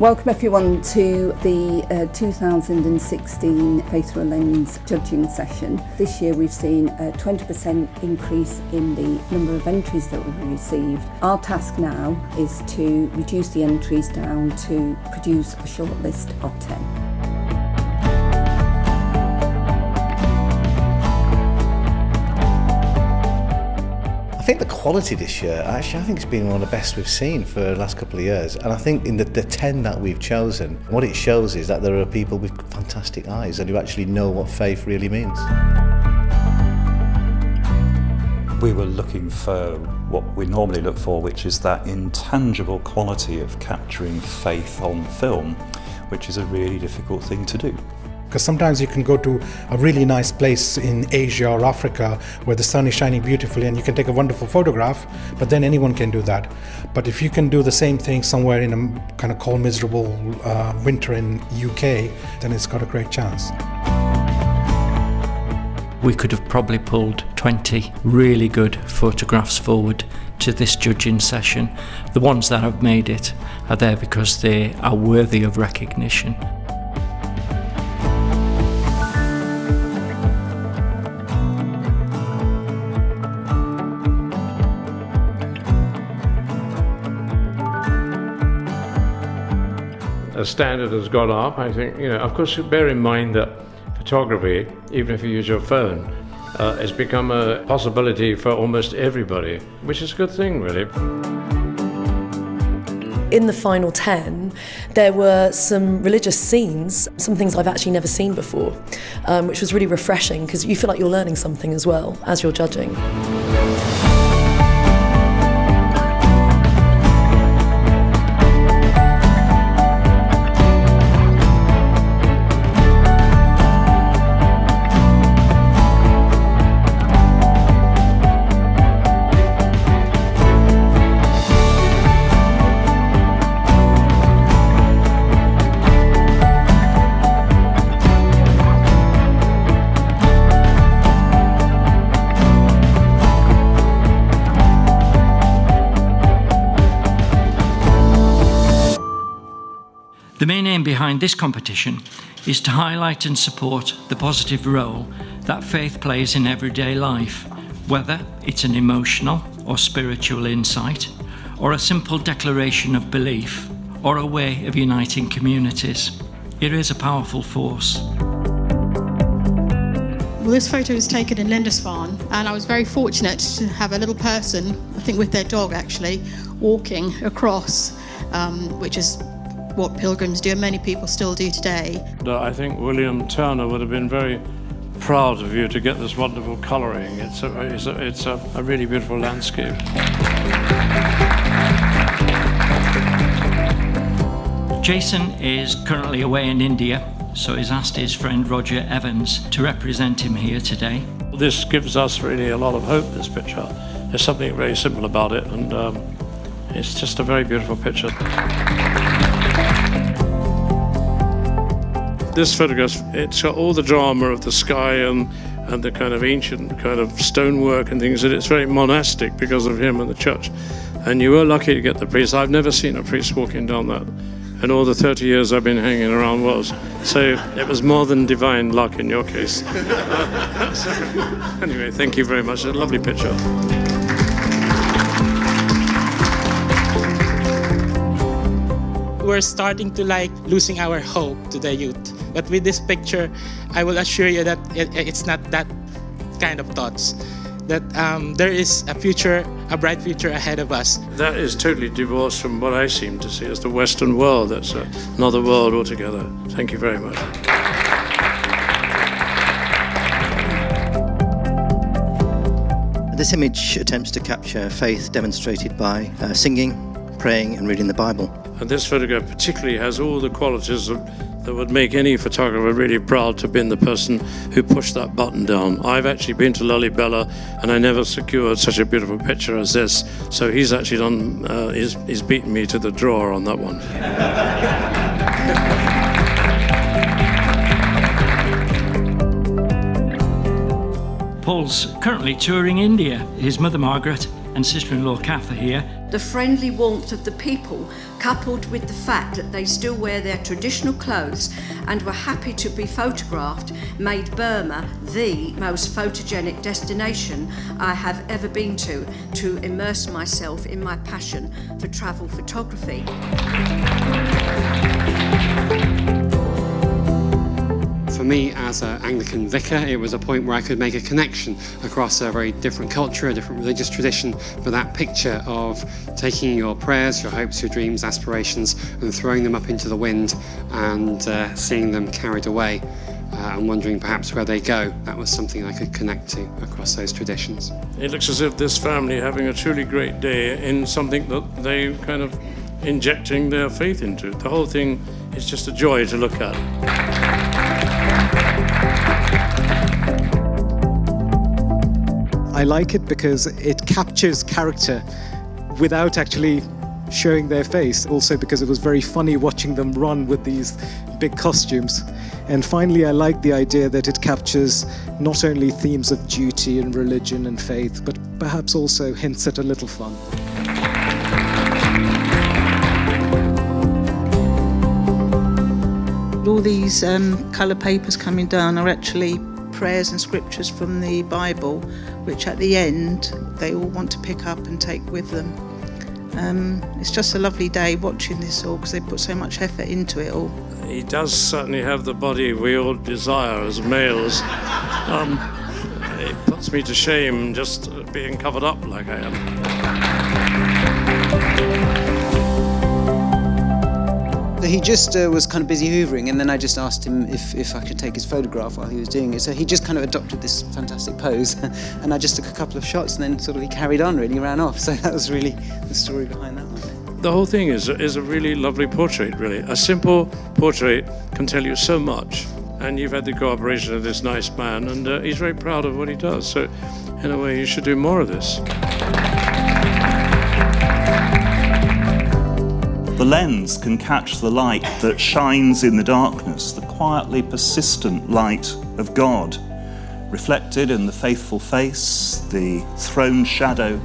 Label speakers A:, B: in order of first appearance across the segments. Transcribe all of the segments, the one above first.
A: Welcome everyone to the 2016 Faith Lens judging session. This year we've seen a 20% increase in the number of entries that we've received. Our task now is to reduce the entries down to produce a short list of 10.
B: I think the quality this year, I think it's been one of the best we've seen for the last couple of years. And I think in the 10 that we've chosen, what it shows is that there are people with fantastic eyes and who actually know what faith really means.
C: We were looking for what we normally look for, which is that intangible quality of capturing faith on film, which is a really difficult thing to do.
D: Because sometimes you can go to a really nice place in Asia or Africa where the sun is shining beautifully and you can take a wonderful photograph, but then anyone can do that. But if you can do the same thing somewhere in a kind of cold, miserable winter in UK, then it's got a great chance.
E: We could have probably pulled 20 really good photographs forward to this judging session. The ones that have made it are there because they are worthy of recognition.
F: The standard has gone up. I think, of course, bear in mind that photography, even if you use your phone, has become a possibility for almost everybody, which is a good thing, really.
G: In the final 10, there were some religious scenes, some things I've actually never seen before, which was really refreshing because you feel like you're learning something as well as you're judging.
E: The main aim behind this competition is to highlight and support the positive role that faith plays in everyday life, whether it's an emotional or spiritual insight, or a simple declaration of belief, or a way of uniting communities. It is a powerful force.
H: Well, this photo was taken in Lindisfarne, and I was very fortunate to have a little person, I think with their dog actually, walking across, which is what pilgrims do and many people still do today.
F: I think William Turner would have been very proud of you to get this wonderful colouring. It's a really beautiful landscape.
E: Jason is currently away in India, so he's asked his friend Roger Evans to represent him here today.
F: This gives us really a lot of hope, this picture. There's something very simple about it, and it's just a very beautiful picture. This photograph, it's got all the drama of the sky and the kind of ancient kind of stonework and things, and it's very monastic because of him and the church. And you were lucky to get the priest. I've never seen a priest walking down that in all the 30 years I've been hanging around was. So it was more than divine luck in your case. Anyway, thank you very much. A lovely picture.
I: We're starting to losing our hope to the youth. But with this picture, I will assure you that it's not that kind of thoughts. That there is a bright future ahead of us.
F: That is totally divorced from what I seem to see as the Western world. That's another world altogether. Thank you very much.
J: This image attempts to capture faith demonstrated by singing, praying and reading the Bible.
F: And this photograph particularly has all the qualities that would make any photographer really proud to have been the person who pushed that button down. I've actually been to Lalibela and I never secured such a beautiful picture as this. So he's actually done, he's beaten me to the draw on that one.
E: Paul's currently touring India. His mother Margaret and sister-in-law Kath are here.
K: The friendly warmth of the people, coupled with the fact that they still wear their traditional clothes and were happy to be photographed, made Burma the most photogenic destination I have ever been to immerse myself in my passion for travel photography.
L: For me, as an Anglican vicar, it was a point where I could make a connection across a very different culture, a different religious tradition, for that picture of taking your prayers, your hopes, your dreams, aspirations, and throwing them up into the wind and seeing them carried away and wondering perhaps where they go. That was something I could connect to across those traditions.
F: It looks as if this family are having a truly great day in something that they kind of injecting their faith into. The whole thing is just a joy to look at.
M: I like it because it captures character without actually showing their face. Also because it was very funny watching them run with these big costumes. And finally, I like the idea that it captures not only themes of duty and religion and faith, but perhaps also hints at a little fun.
N: All these colour papers coming down are actually prayers and scriptures from the Bible, which at the end they all want to pick up and take with them. It's just a lovely day watching this all because they put so much effort into it all.
F: He does certainly have the body we all desire as males. It puts me to shame just being covered up like I am.
O: He just was kind of busy hoovering, and then I just asked him if I could take his photograph while he was doing it. So he just kind of adopted this fantastic pose, and I just took a couple of shots, and then sort of he carried on, really ran off. So that was really the story behind that one.
F: The whole thing is a really lovely portrait, really. A simple portrait can tell you so much, and you've had the cooperation of this nice man, and he's very proud of what he does. So, in a way, you should do more of this.
C: The lens can catch the light that shines in the darkness, the quietly persistent light of God, reflected in the faithful face, the throne shadow,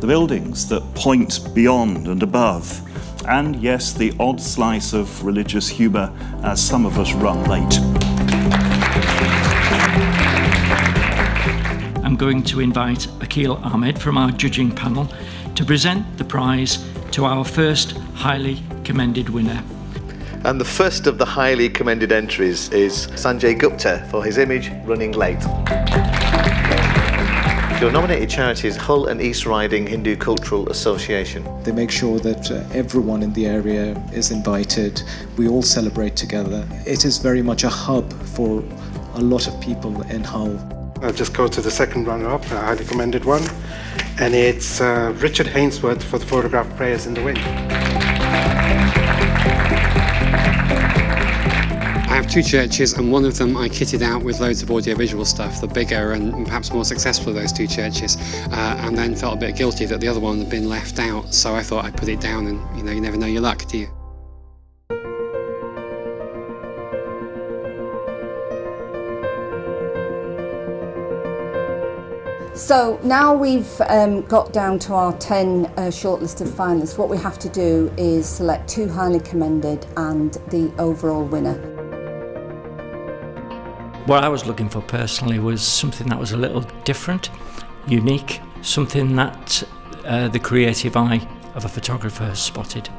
C: the buildings that point beyond and above, and yes, the odd slice of religious humour as some of us run late.
E: I'm going to invite Akil Ahmed from our judging panel to present the prize to our first highly commended winner.
B: And the first of the highly commended entries is Sanjay Gupta for his image Running Late. Your nominated charity is Hull and East Riding Hindu Cultural Association.
M: They make sure that everyone in the area is invited. We all celebrate together. It is very much a hub for a lot of people in Hull.
D: I'll just go to the second runner-up, a highly commended one, and it's Richard Hainsworth for the photograph Prayers in the Wind.
L: I have two churches, and one of them I kitted out with loads of audiovisual stuff, the bigger and perhaps more successful of those two churches, and then felt a bit guilty that the other one had been left out, so I thought I'd put it down, and you never know your luck, do you?
A: So now we've got down to our 10 shortlisted finalists. What we have to do is select 2 highly commended and the overall winner.
E: What I was looking for personally was something that was a little different, unique, something that the creative eye of a photographer has spotted.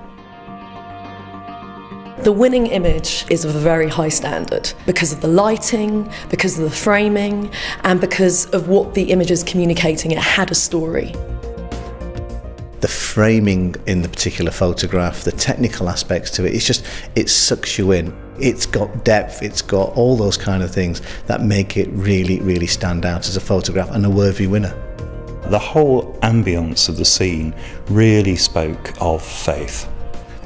G: The winning image is of a very high standard because of the lighting, because of the framing, and because of what the image is communicating. It had a story.
B: The framing in the particular photograph, the technical aspects to it, it sucks you in. It's got depth, it's got all those kind of things that make it really, really stand out as a photograph and a worthy winner.
C: The whole ambience of the scene really spoke of faith.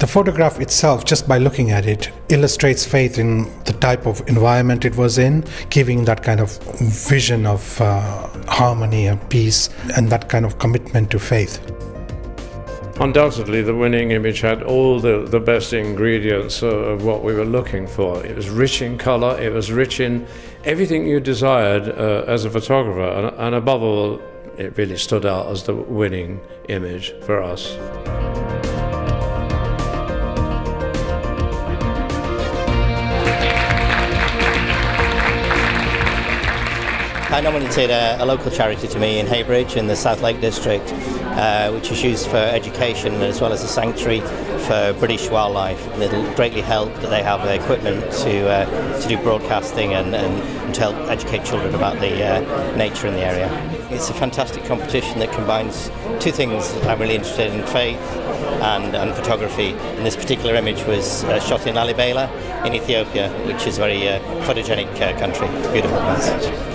D: The photograph itself, just by looking at it, illustrates faith in the type of environment it was in, giving that kind of vision of harmony and peace and that kind of commitment to faith.
F: Undoubtedly, the winning image had all the best ingredients of what we were looking for. It was rich in colour, it was rich in everything you desired as a photographer, and above all, it really stood out as the winning image for us.
J: I nominated a local charity to me in Heybridge in the South Lake District, which is used for education as well as a sanctuary for British wildlife. And it'll greatly help that they have the equipment to do broadcasting and to help educate children about the nature in the area. It's a fantastic competition that combines two things I'm really interested in, faith and photography. And this particular image was shot in Lalibela in Ethiopia, which is a very photogenic country. Beautiful message.